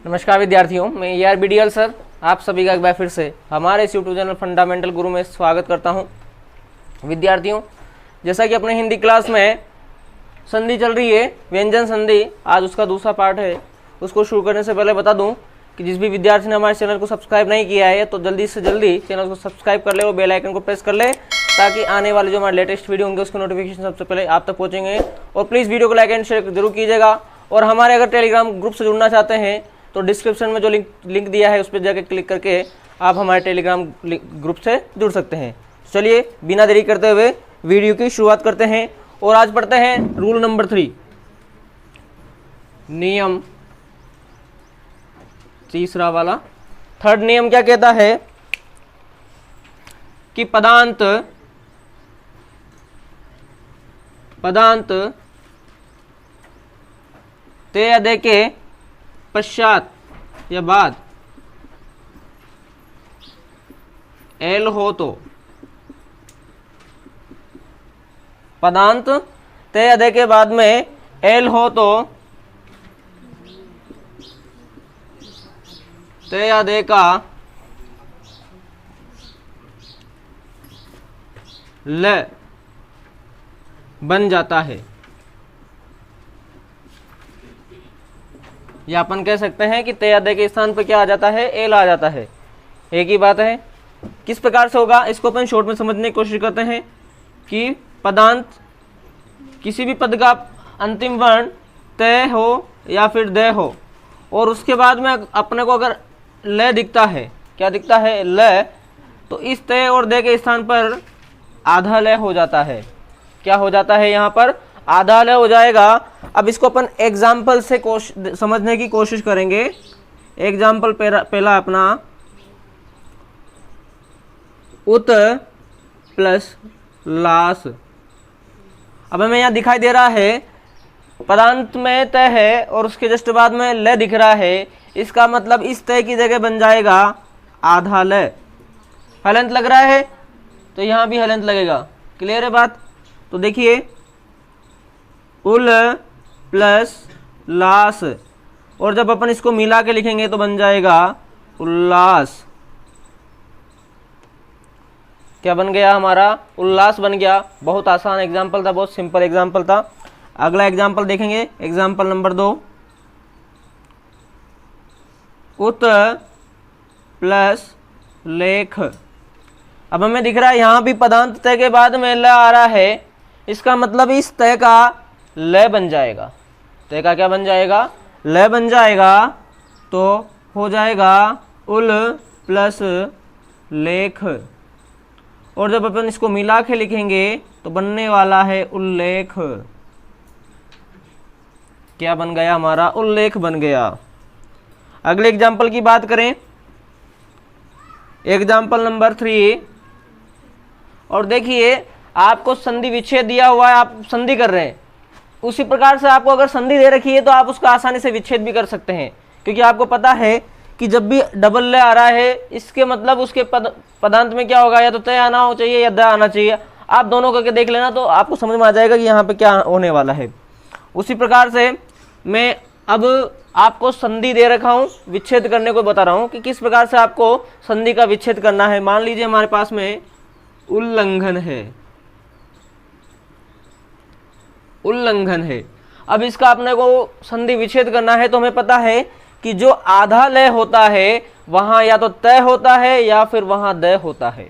नमस्कार विद्यार्थियों, मैं ERBDL सर आप सभी का एक बार फिर से हमारे इस यूट्यूब चैनल फंडामेंटल गुरु में स्वागत करता हूं। विद्यार्थियों, जैसा कि अपने हिंदी क्लास में संधि चल रही है, व्यंजन संधि, आज उसका दूसरा पार्ट है। उसको शुरू करने से पहले बता दूं कि जिस भी विद्यार्थी ने हमारे चैनल को सब्सक्राइब नहीं किया है तो जल्दी से जल्दी चैनल को सब्सक्राइब कर ले और बेल आइकन को प्रेस कर ले, ताकि आने वाले जो हमारे लेटेस्ट वीडियो होंगे उसके नोटिफिकेशन सबसे पहले आप तक पहुंचेंगे। और प्लीज़ वीडियो को लाइक एंड शेयर जरूर कीजिएगा। और हमारे अगर टेलीग्राम ग्रुप से जुड़ना चाहते हैं तो डिस्क्रिप्शन में जो लिंक दिया है उस पर जाकर क्लिक करके आप हमारे टेलीग्राम ग्रुप से जुड़ सकते हैं। चलिए बिना देरी करते हुए वीडियो की शुरुआत करते हैं और आज पढ़ते हैं रूल नंबर 3, नियम तीसरा वाला। थर्ड नियम क्या कहता है कि पदांत ते अदे के पश्चात या बाद एल हो तो, पदांत ते अदे के बाद में एल हो तो ते अदे का ल बन जाता है। या अपन कह सकते हैं कि ते अदे के स्थान पर क्या आ जाता है, एल आ जाता है। एक ही बात है। किस प्रकार से होगा इसको अपन शॉर्ट में समझने की कोशिश करते हैं कि पदांत किसी भी पद का अंतिम वर्ण तय हो या फिर दे हो और उसके बाद में अपने को अगर ल दिखता है, क्या दिखता है, ल, तो इस तय और दे के स्थान पर आधा ल हो जाता है। क्या हो जाता है, यहाँ पर आधा ल हो जाएगा। अब इसको अपन एग्जाम्पल से समझने की कोशिश करेंगे। एग्जाम्पल पहला अपना उत प्लस लास। अब हमें यहाँ दिखाई दे रहा है पदांत में तय है और उसके जस्ट बाद में ल दिख रहा है। इसका मतलब इस तय की जगह बन जाएगा आधा ल। हलंत लग रहा है तो यहाँ भी हलंत लगेगा। क्लियर है बात? तो देखिए उल प्लस लास, और जब अपन इसको मिला के लिखेंगे तो बन जाएगा उल्लास। क्या बन गया हमारा? उल्लास बन गया। बहुत आसान एग्जाम्पल था, बहुत सिंपल एग्जाम्पल था। अगला एग्जाम्पल देखेंगे, एग्जाम्पल नंबर 2, उत प्लस लेख। अब हमें दिख रहा है यहाँ भी पदांत तय के बाद में ल आ रहा है। इसका मतलब इस तय का ल बन जाएगा। तय का क्या बन जाएगा? ल बन जाएगा। तो हो जाएगा उल प्लस लेख, और जब अपन इसको मिला के लिखेंगे तो बनने वाला है उल्लेख। क्या बन गया हमारा? उल्लेख बन गया। अगले एग्जाम्पल की बात करें, एग्जाम्पल नंबर 3, और देखिए आपको संधि विच्छेद दिया हुआ है, आप संधि कर रहे हैं। उसी प्रकार से आपको अगर संधि दे रखी है तो आप उसका आसानी से विच्छेद भी कर सकते हैं, क्योंकि आपको पता है कि जब भी डबल ल आ रहा है इसके मतलब उसके पदांत में क्या होगा, या तो तय आना हो चाहिए या द आना चाहिए। आप दोनों करके देख लेना तो आपको समझ में आ जाएगा कि यहाँ पे क्या होने वाला है। उसी प्रकार से मैं अब आपको संधि दे रखा हूँ, विच्छेद करने को बता रहा हूँ कि किस प्रकार से आपको संधि का विच्छेद करना है। मान लीजिए हमारे पास में उल्लंघन है, उल्लंघन है। अब इसका अपने को संधि विच्छेद करना है तो हमें पता है कि जो आधा लय होता है वहां या तो तय होता है या फिर वहां दय होता है।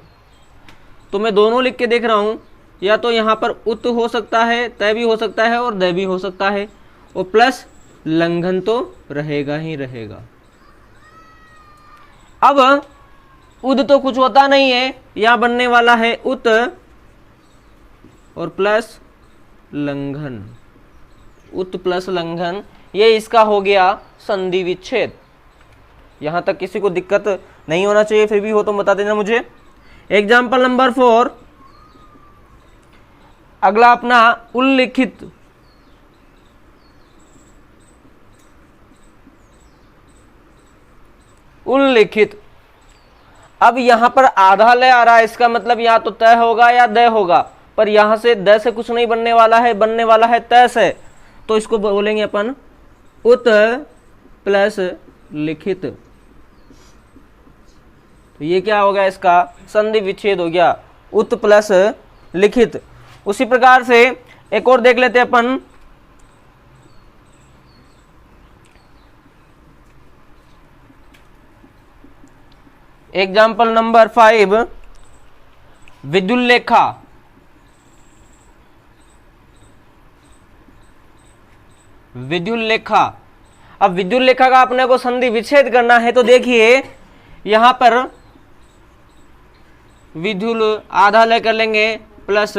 तो मैं दोनों लिख के देख रहा हूं, या तो यहां पर उत हो सकता है, तय भी हो सकता है और दय भी हो सकता है, और प्लस लंघन तो रहेगा ही रहेगा। अब उद तो कुछ होता नहीं है, यहां बनने वाला है उत और प्लस लंघन। उत प्लस लंघन, ये इसका हो गया संधि विच्छेद। यहां तक किसी को दिक्कत नहीं होना चाहिए, फिर भी हो तो बता देना मुझे। एग्जाम्पल नंबर 4, अगला अपना उल्लिखित। उल्लिखित, अब यहां पर आधा लय आ रहा है, इसका मतलब या तो तय होगा या दय होगा, पर यहां से द से कुछ नहीं बनने वाला है, बनने वाला है तय से। तो इसको बोलेंगे अपन उत प्लस लिखित। तो ये क्या हो गया, इसका संधि विच्छेद हो गया, उत प्लस लिखित। उसी प्रकार से एक और देख लेते हैं अपन, एग्जाम्पल नंबर 5, विद्युल्लेखा। विद्युल्लेखा, अब विद्युल्लेखा का अपने को संधि विच्छेद करना है, तो देखिए यहां पर विद्युल आधा ले कर लेंगे प्लस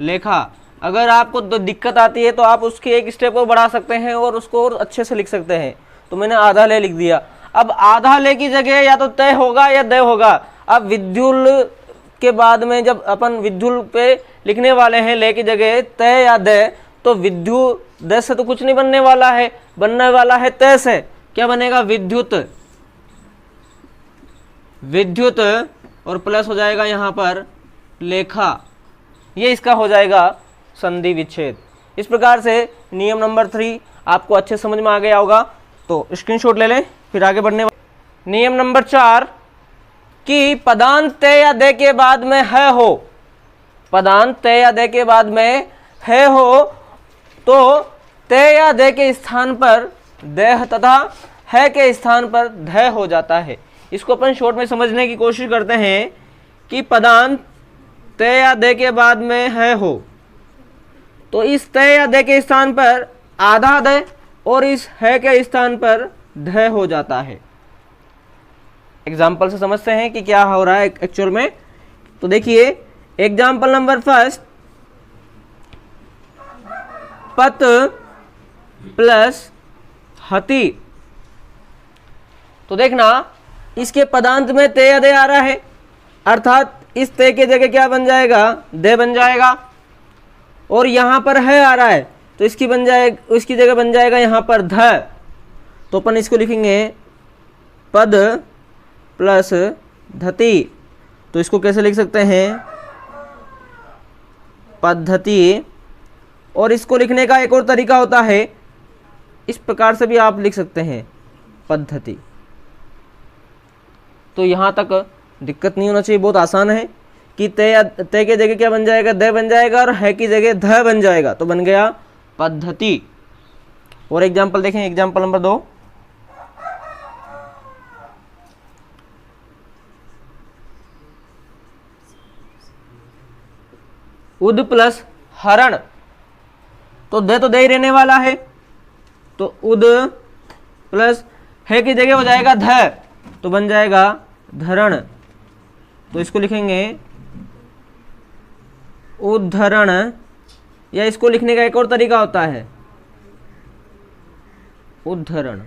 लेखा। अगर आपको दिक्कत आती है तो आप उसकी एक स्टेप और बढ़ा सकते हैं और उसको और अच्छे से लिख सकते हैं। तो मैंने आधा ले लिख दिया। अब आधा ले की जगह या तो तय होगा या दय होगा। अब विद्युल के बाद में जब अपन विद्युल पे लिखने वाले हैं ले की जगह तय या दय, तो विद्यु दय से तो कुछ नहीं बनने वाला है, बनने वाला है तय से। क्या बनेगा, विद्युत। विद्युत और प्लस हो जाएगा यहां पर लेखा। ये इसका हो जाएगा संधि विच्छेद। इस प्रकार से नियम नंबर 3 आपको अच्छे समझ में आ गया होगा, तो स्क्रीनशॉट ले लें, फिर आगे बढ़ने। नियम नंबर 4 कि पदांत तय या दय के बाद में है हो, पदांत तय या दय के बाद में है हो, तो तय या दय के स्थान पर दय तथा है के स्थान पर धय हो जाता है। इसको अपन शॉर्ट में समझने की कोशिश करते हैं कि पदांत तय या दय के बाद में है हो, तो इस तय या दय के स्थान पर आधा दय और इस है के स्थान पर धय हो जाता है। एग्जाम्पल से समझते हैं कि क्या हो रहा है एक्चुअल में। तो देखिए एग्जाम्पल नंबर 1, पत प्लस हति। तो देखना इसके पदांत में तय या दय आ रहा है, अर्थात इस तय के जगह क्या बन जाएगा, दय बन जाएगा। और यहां पर है आ रहा है तो इसकी बन जाएगा, इसकी जगह बन जाएगा यहां पर ध। तो अपन इसको लिखेंगे पद प्लस धति। तो इसको कैसे लिख सकते हैं, पद्धति। और इसको लिखने का एक और तरीका होता है, इस प्रकार से भी आप लिख सकते हैं, पद्धति। तो यहां तक दिक्कत नहीं होना चाहिए, बहुत आसान है कि तय के जगह क्या बन जाएगा, दय बन जाएगा, और है की जगह ध बन जाएगा, तो बन गया पद्धति। और एग्जाम्पल देखें, एग्जाम्पल नंबर 2, उद प्लस हरण। तो दे ही रहने वाला है, तो उद प्लस है की जगह हो जाएगा ध, तो बन जाएगा धरण। तो इसको लिखेंगे उद्धरण, या इसको लिखने का एक और तरीका होता है उद्धरण।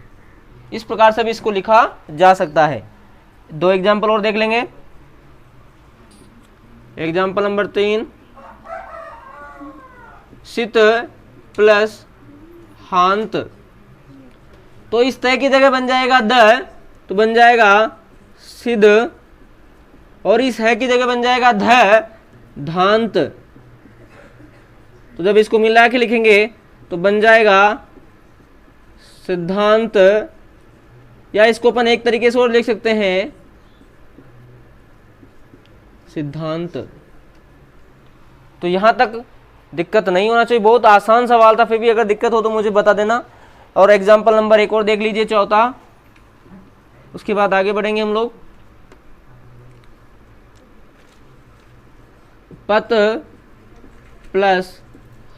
इस प्रकार से भी इसको लिखा जा सकता है। 2 एग्जाम्पल और देख लेंगे। एग्जाम्पल नंबर 3, सित प्लस हांत। तो इस तय की जगह बन जाएगा द, तो बन जाएगा सिद्ध, और इस है की जगह बन जाएगा ध, धांत। तो जब इसको मिला के लिखेंगे तो बन जाएगा सिद्धांत, या इसको अपन एक तरीके से और लिख सकते हैं सिद्धांत। तो यहां तक दिक्कत नहीं होना चाहिए, बहुत आसान सवाल था। फिर भी अगर दिक्कत हो तो मुझे बता देना। और एग्जाम्पल नंबर 1 और देख लीजिए, चौथा, उसके बाद आगे बढ़ेंगे हम लोग। पत प्लस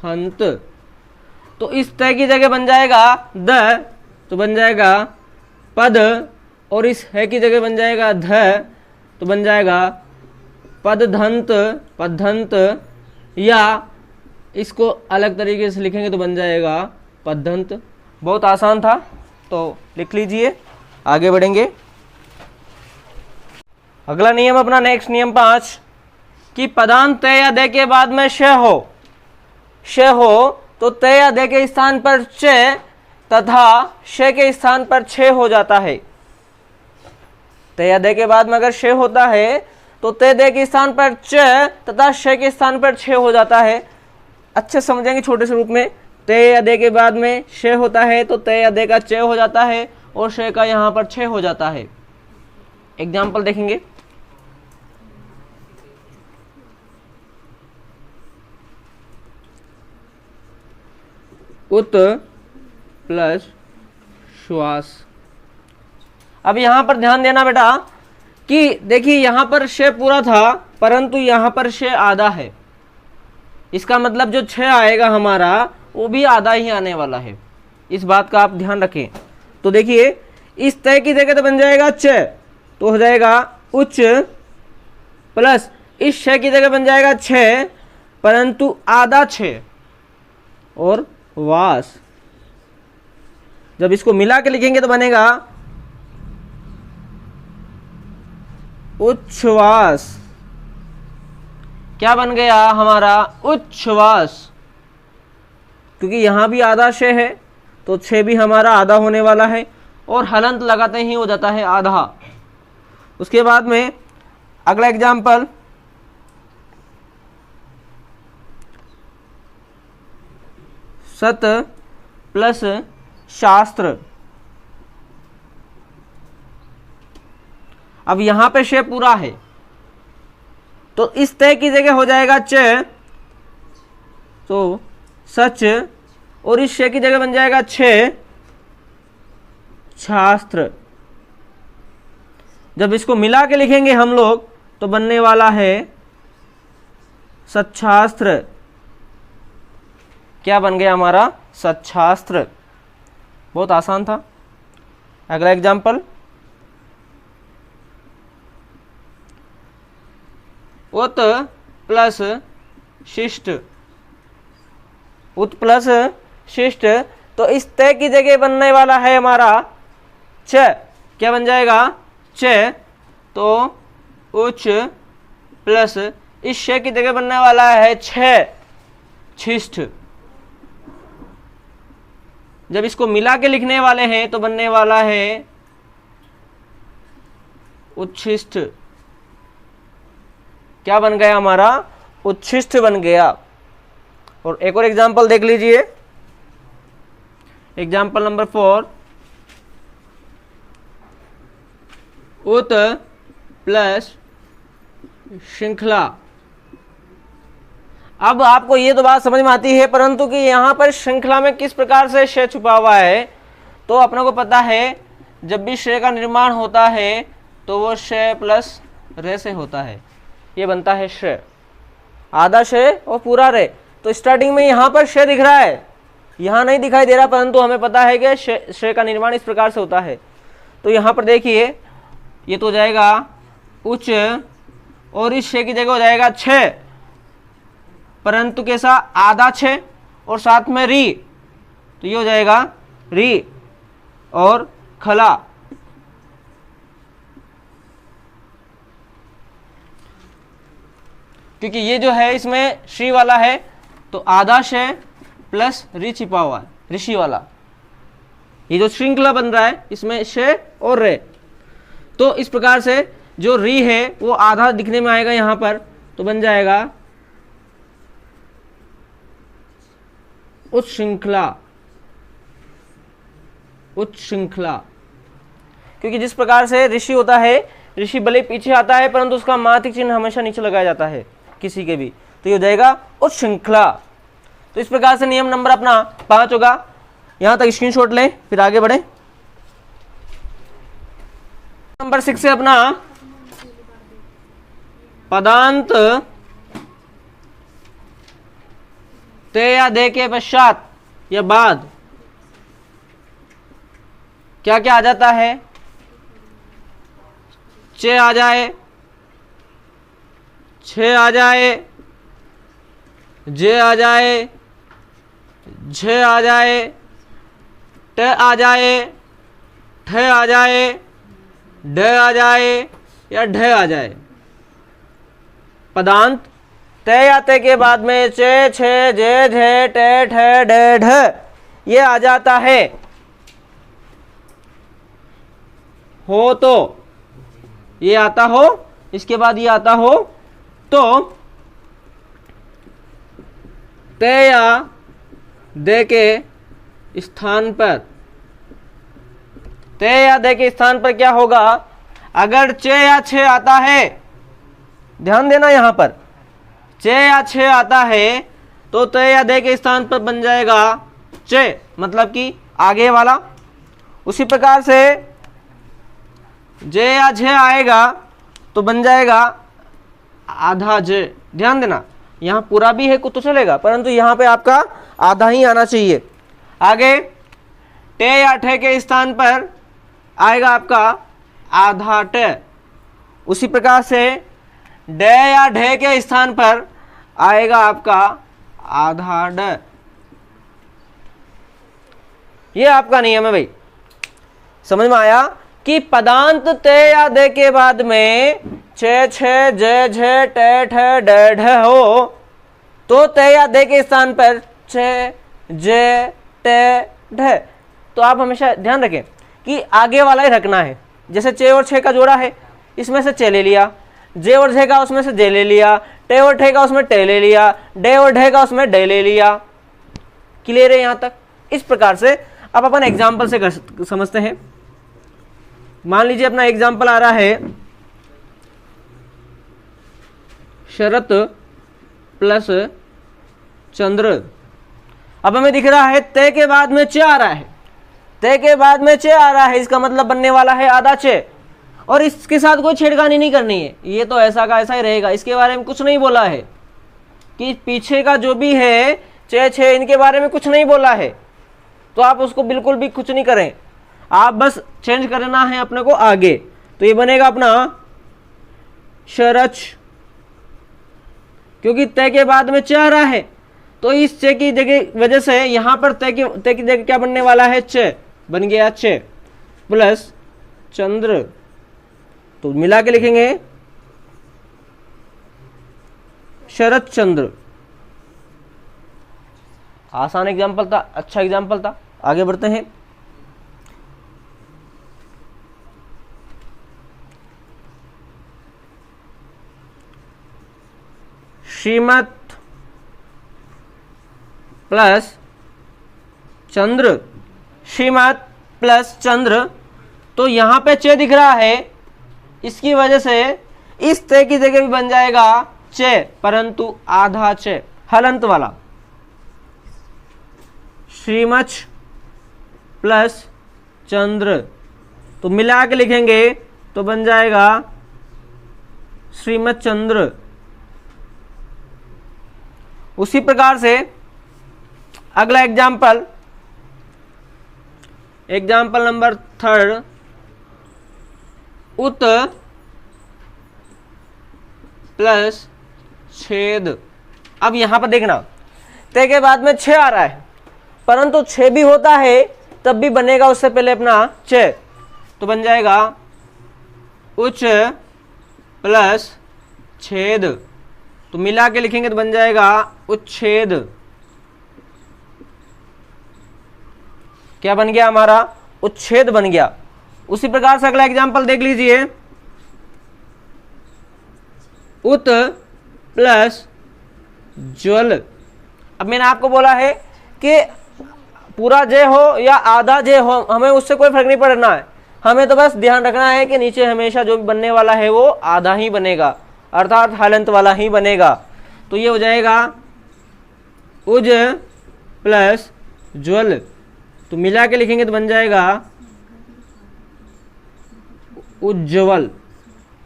हंत। तो इस तय की जगह बन जाएगा द, तो बन जाएगा पद, और इस है की जगह बन जाएगा ध, तो बन जाएगा पदधंत, पदधंत। या इसको अलग तरीके से लिखेंगे तो बन जाएगा पदधंत। बहुत आसान था, तो लिख लीजिए, आगे बढ़ेंगे। अगला नियम अपना नेक्स्ट नियम 5 कि पदांत तय या दय के बाद में श हो, श हो, तो तय या दय के स्थान पर च तथा श के स्थान पर छ हो जाता है। तय या दय के बाद में अगर श होता है तो तय दय के स्थान पर च तथा श के स्थान पर छ हो जाता है। अच्छे समझेंगे छोटे से रूप में, तय या दय के बाद में श होता है तो तय या दय का च हो जाता है, और शे का यहाँ पर 6 हो जाता है। एग्जाम्पल देखेंगे। उत प्लस श्वास। अब यहां पर ध्यान देना बेटा कि देखिए यहां पर शे पूरा था परंतु यहां पर शे आधा है। इसका मतलब जो 6 आएगा हमारा वो भी आधा ही आने वाला है। इस बात का आप ध्यान रखें। तो देखिए इस तय की जगह तो बन जाएगा च, तो हो जाएगा उच्च प्लस इस शे की जगह बन जाएगा 6 परंतु आधा 6 और वास। जब इसको मिला के लिखेंगे तो बनेगा उच्छ्वास। क्या बन गया हमारा? उच्छ्वास। क्योंकि यहां भी आधा शे है तो 6 भी हमारा आधा होने वाला है और हलंत लगाते ही हो जाता है आधा। उसके बाद में अगला एग्जाम्पल, सत प्लस शास्त्र। अब यहां पे शे पूरा है तो इस तय की जगह हो जाएगा च, तो सच, और इस शे की जगह बन जाएगा 6 शास्त्र। जब इसको मिला के लिखेंगे हम लोग तो बनने वाला है सच्छास्त्र। क्या बन गया हमारा? सच्छास्त्र। बहुत आसान था। अगला एग्जाम्पल, उत प्लस शिष्ट। उत प्लस शिष्ट, तो इस तय की जगह बनने वाला है हमारा च। क्या बन जाएगा? च, तो उच्च प्लस इस शे की जगह बनने वाला है 6 छिष्ठ। जब इसको मिला के लिखने वाले हैं तो बनने वाला है उच्छिष्ट। क्या बन गया हमारा? उच्छिष्ट बन गया। और एक और एग्जाम्पल देख लीजिए। एग्जाम्पल नंबर 4, उत प्लस श्रृंखला। अब आपको ये तो बात समझ में आती है परंतु कि यहां पर श्रृंखला में किस प्रकार से शे छुपा हुआ है तो अपने को पता है जब भी शे का निर्माण होता है तो वो शे प्लस रे से होता है। ये बनता है शे, आधा शे और पूरा रे। तो स्टार्टिंग में यहां पर शे दिख रहा है, यहां नहीं दिखाई दे रहा परंतु हमें पता है कि शे का निर्माण इस प्रकार से होता है। तो यहां पर देखिए ये तो हो जाएगा उच्च और इस शे की जगह हो जाएगा 6 परंतु कैसा? आधा 6 और साथ में री, तो ये हो जाएगा री और खला। क्योंकि ये जो है इसमें श्री वाला है तो आधा शे प्लस री छिपा हुआ है, ऋषि वाला। ये जो श्रृंखला बन रहा है इसमें शे और रे, तो इस प्रकार से जो री है वो आधा दिखने में आएगा यहां पर, तो बन जाएगा उच्छृंखला। उच्छृंखला, क्योंकि जिस प्रकार से ऋषि होता है, ऋषि भले पीछे आता है परंतु उसका मातिक चिन्ह हमेशा नीचे लगाया जाता है किसी के भी, तो ये हो जाएगा उच्छृंखला। तो इस प्रकार से नियम नंबर अपना 5 होगा। यहां तक स्क्रीनशॉट लें फिर आगे बढ़े। नंबर 6 से अपना पदांत ते या दे के पश्चात या बाद क्या क्या आ जाता है? चे आ जाए, छे आ जाए, जे आ जाए, झे आ जाए, ट आ जाए, ठ आ जाए, ढ आ जाए या ढ आ जाए। पदांत तय या तय के बाद में चे, छे, जे, झे, टे, ठ, ढ, ढ ये आ जाता है। हो तो ये आता हो, इसके बाद ये आता हो तो तय या दे के स्थान पर ते या दे के स्थान पर क्या होगा, अगर चे या छे आता है, ध्यान देना यहां पर, चे या छे आता है तो ते या दे के स्थान पर बन जाएगा चे, मतलब कि आगे वाला। उसी प्रकार से जे या झे आएगा तो बन जाएगा आधा जे। ध्यान देना यहां पूरा भी है कुछ तो चलेगा, परंतु यहां पे आपका आधा ही आना चाहिए। आगे टे या ठे के स्थान पर आएगा आपका आधा टे। उसी प्रकार से डे या ढे के स्थान पर आएगा आपका आधा ड। ये आपका नियम है भाई, समझ में आया कि पदांत ते या दे के बाद में छे छे जे झे टे ठे डे ढ हो तो ते या दे के स्थान पर छे जे टे ढ। तो आप हमेशा ध्यान रखें कि आगे वाला ही रखना है। जैसे चे और छे का जोड़ा है, इसमें से चे ले लिया, जे और झे का उसमें से जे ले लिया, टे और ठे का उसमें टे ले लिया, डे और ढे का उसमें डे ले लिया। क्लियर है यहां तक? इस प्रकार से अब अपन एग्जाम्पल से समझते हैं। मान लीजिए अपना एग्जाम्पल आ रहा है शरत प्लस चंद्र। अब हमें दिख रहा है ते के बाद में चे आ रहा है, ते के बाद में चे आ रहा है, इसका मतलब बनने वाला है आधा चे, और इसके साथ कोई छेड़खानी नहीं करनी है, ये तो ऐसा का ऐसा ही रहेगा। इसके बारे में कुछ नहीं बोला है कि पीछे का जो भी है चे छे, इनके बारे में कुछ नहीं बोला है, तो आप उसको बिल्कुल भी कुछ नहीं करें, आप बस चेंज करना है अपने को आगे। तो ये बनेगा अपना शरच, क्योंकि तय के बाद में चे आ रहा है, तो इस चे की जगह वजह से यहां पर तय की जगह क्या बनने वाला है, चे बन गया, चे प्लस चंद्र। तो मिला के लिखेंगे शरत चंद्र। आसान एग्जाम्पल था, अच्छा एग्जाम्पल था। आगे बढ़ते हैं। श्रीमत प्लस चंद्र, श्रीमत प्लस चंद्र। तो यहां पे चे दिख रहा है, इसकी वजह से इस ते की जगह भी बन जाएगा चे, परंतु आधा चे, हलंत वाला। श्रीमच प्लस चंद्र, तो मिला के लिखेंगे तो बन जाएगा श्रीमत चंद्र। उसी प्रकार से अगला एग्जाम्पल, एग्जाम्पल नंबर 3, उत प्लस छेद। अब यहां पर देखना, ते के बाद में छे आ रहा है, परंतु छे भी होता है तब भी बनेगा उससे पहले अपना चे, तो बन जाएगा उच्च प्लस छेद। तो मिला के लिखेंगे तो बन जाएगा उच्छेद। क्या बन गया हमारा, उच्छेद बन गया। उसी प्रकार से अगला एग्जाम्पल देख लीजिए, उत प्लस ज्वल। अब मैंने आपको बोला है कि पूरा जे हो या आधा जे हो, हमें उससे कोई फर्क नहीं पड़ना है, हमें तो बस ध्यान रखना है कि नीचे हमेशा जो भी बनने वाला है वो आधा ही बनेगा, अर्थात हलंत वाला ही बनेगा। तो ये हो जाएगा उज प्लस ज्वल। तो मिला के लिखेंगे तो बन जाएगा उज्ज्वल।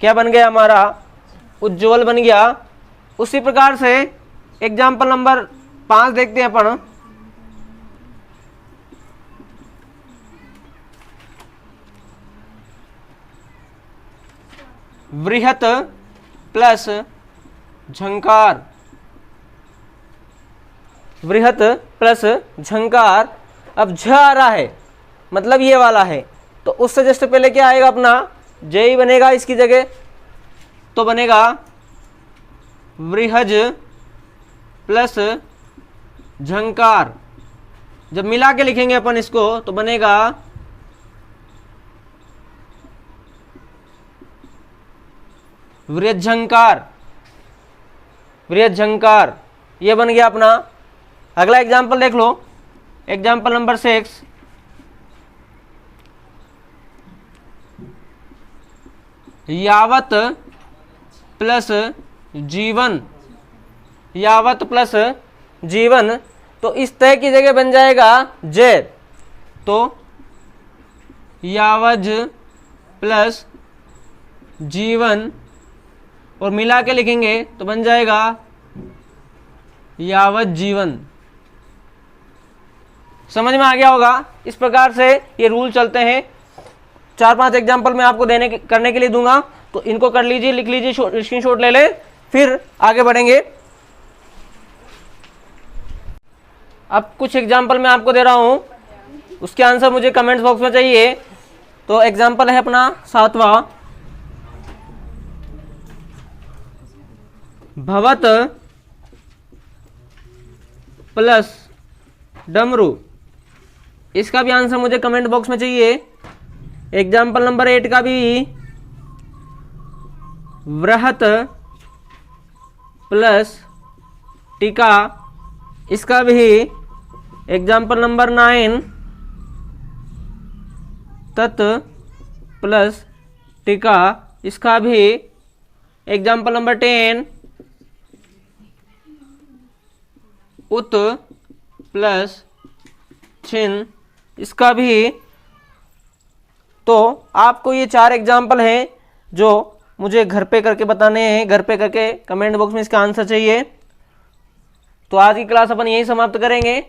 क्या बन गया हमारा, उज्ज्वल बन गया। उसी प्रकार से एग्जाम्पल नंबर 5 देखते हैं अपन। वृहत प्लस झंकार, वृहत प्लस झंकार। अब झ आ रहा है, मतलब ये वाला है, तो उससे जस्ट पहले क्या आएगा अपना जे ही बनेगा इसकी जगह, तो बनेगा वृहज प्लस झंकार। जब मिला के लिखेंगे अपन इसको तो बनेगा वृहज्झंकार, वृहज्झंकार। ये बन गया अपना। अगला एग्जाम्पल देख लो, एग्जाम्पल नंबर 6, यावत प्लस जीवन, यावत प्लस जीवन, तो इस तय की जगह बन जाएगा जय, तो यावज प्लस जीवन और मिला के लिखेंगे तो बन जाएगा यावत जीवन। समझ में आ गया होगा। इस प्रकार से ये रूल चलते हैं। 4-5 एग्जाम्पल मैं आपको करने के लिए दूंगा, तो इनको कर लीजिए, लिख लीजिए, स्क्रीनशॉट ले लें, फिर आगे बढ़ेंगे। अब कुछ एग्जाम्पल मैं आपको दे रहा हूं, उसके आंसर मुझे कमेंट्स बॉक्स में चाहिए। तो एग्जाम्पल है अपना 7वां, भवत प्लस डमरू, इसका भी आंसर मुझे कमेंट बॉक्स में चाहिए। एग्जाम्पल नंबर 8 का भी वृहत प्लस टीका, इसका भी एग्जाम्पल नंबर 9 तत् प्लस टीका, इसका भी एग्जाम्पल नंबर 10 उत प्लस छिन्न, इसका भी। तो आपको ये 4 एग्जाम्पल हैं जो मुझे घर पे करके बताने हैं, घर पे करके कमेंट बॉक्स में इसका आंसर चाहिए। तो आज की क्लास अपन यही समाप्त करेंगे।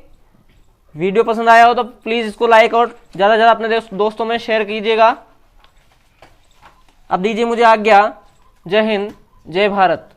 वीडियो पसंद आया हो तो प्लीज़ इसको लाइक और ज़्यादा से ज़्यादा अपने दोस्तों में शेयर कीजिएगा। अब दीजिए मुझे आज्ञा। जय हिंद, जय भारत।